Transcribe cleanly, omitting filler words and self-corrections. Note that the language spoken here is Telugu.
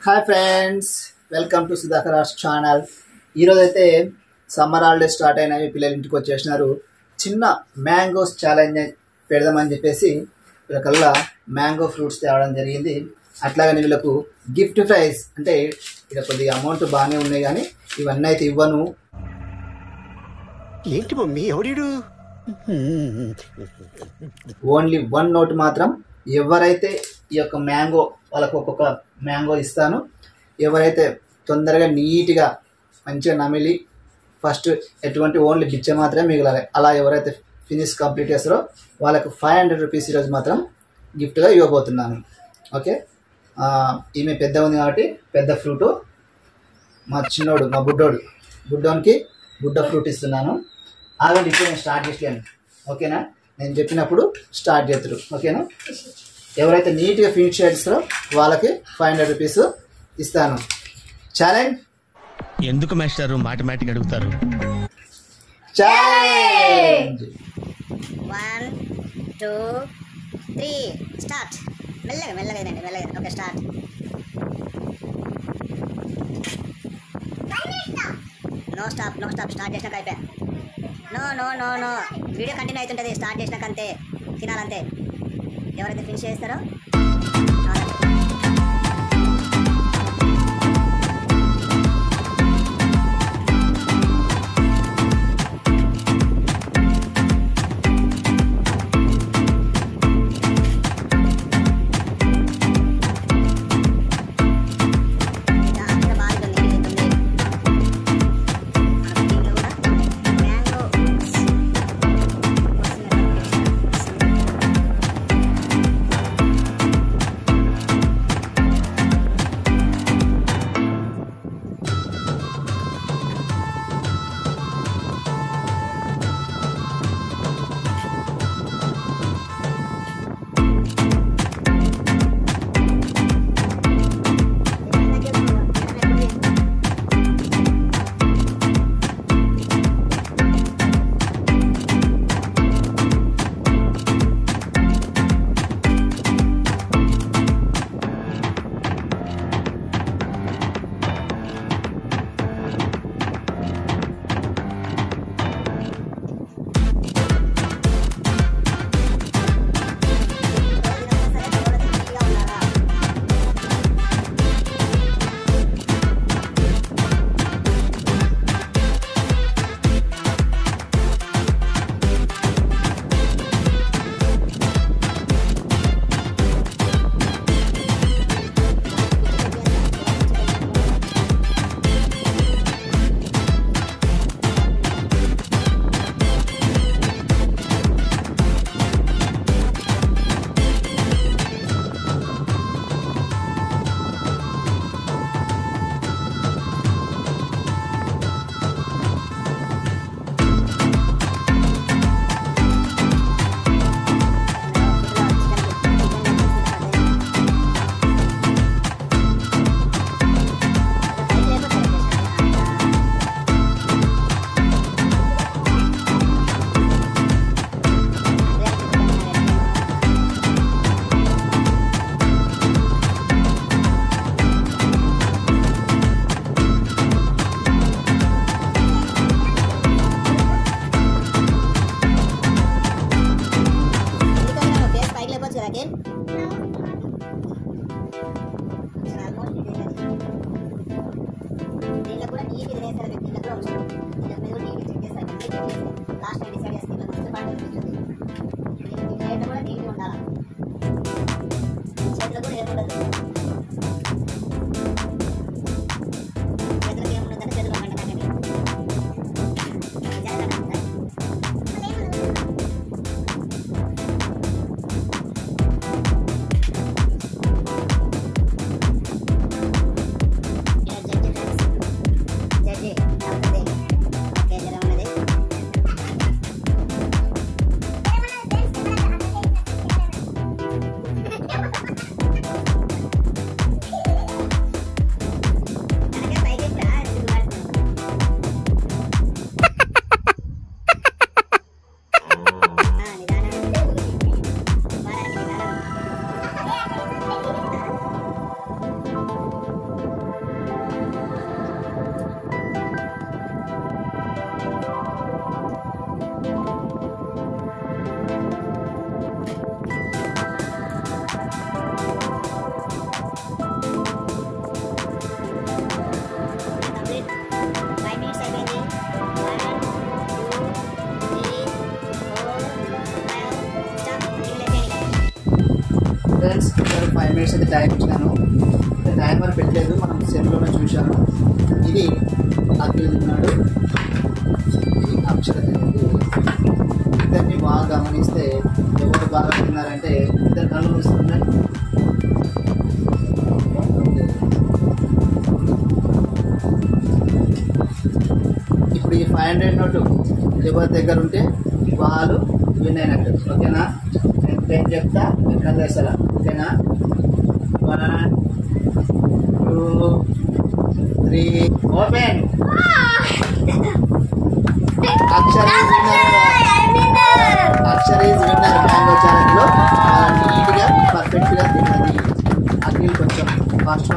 Hi friends, welcome to Sudhakar channel. ఈరోజు అయితే సమ్మర్ హాలిడేస్ స్టార్ట్ అయినాయి, పిల్లలు ఇంటికి వచ్చేసినారు. చిన్న మ్యాంగోస్ ఛాలెంజ్ పెడదామని చెప్పేసి వీళ్ళకల్లా మ్యాంగో ఫ్రూట్స్ తేవడం జరిగింది. అట్లాగని వీళ్ళకు గిఫ్ట్ ప్రైజ్ అంటే ఇక్కడ కొద్దిగా అమౌంట్ బాగానే ఉన్నాయి, కానీ ఇవన్నీ అయితే ఇవ్వను. ఏంటి మమ్మీ ఎవడు? ఓన్లీ 1 నోట్ మాత్రం. ఎవరైతే ఈ యొక్క మ్యాంగో వాళ్ళకు ఒక్కొక్క మ్యాంగో ఇస్తాను, ఎవరైతే తొందరగా నీట్గా మంచిగా నమిలి ఫస్ట్ ఎటువంటి ఓన్లీ బిచ్చ మాత్రమే మిగిలాలి, అలా ఎవరైతే ఫినిష్ కంప్లీట్ చేస్తారో వాళ్ళకు 500 రూపీస్ ఈరోజు మాత్రం గిఫ్ట్గా ఇవ్వబోతున్నాను. ఓకే, ఈమె పెద్ద ఉంది కాబట్టి పెద్ద ఫ్రూటు, మా చిన్నోడు మా బుడ్డోనికి బుడ్డ ఫ్రూట్ ఇస్తున్నాను. ఆగండి, ఇప్పుడు నేను స్టార్ట్ చేసాను. ఓకేనా, నేను చెప్పినప్పుడు స్టార్ట్ చేస్తారు. ఓకేనా, ఎవరైతే నీట్గా ఫినిష్ చేస్తారో వాళ్ళకి 500 రూపీస్ ఇస్తాను. ఛాలెంజ్ ఎందుకు మాస్టారు మాటమాటిక్ అడుగుతారు? Challenge 1 2 3 start. మెల్లగా ఇదండి, మెల్లగా. Okay, start. No stop. Start చేసినాక అయిపోయా. నో వీడియో కంటిన్యూ అవుతుంటుంది. స్టార్ట్ చేసినాక అంతే, తినాలంతే. ఎవరైతే ఫినిష్ చేస్తారో ఫ్రెండ్స్ 5 minutes అయితే టైం ఇచ్చినాను. టైమర్ పెట్టలేదు, మనం సెల్లోనే చూశాను. ఇది అఖిల్ తిన్నాడు, ఇది అక్షర తిన్నది. ఇద్దరిని బాగా గమనిస్తే ఎవరు బాగా తిన్నారంటే ఇద్దరు కళ్ళు వస్తున్నాయి. ఇప్పుడు ఈ 500 నోటు ఎవరి దగ్గర ఉంటే వాళ్ళు విన్ అయినట్టు. ఓకేనా? నేను 10 చెప్తా, మీరు కలిసేలా. ఓకేనా? 1 2 3 open. Akshara is winner mango ఛాలెంజ్లో. చాలా నీట్గా పర్ఫెక్ట్గా తిన్నది. అఖిల్ కొంచెం ఫాస్ట్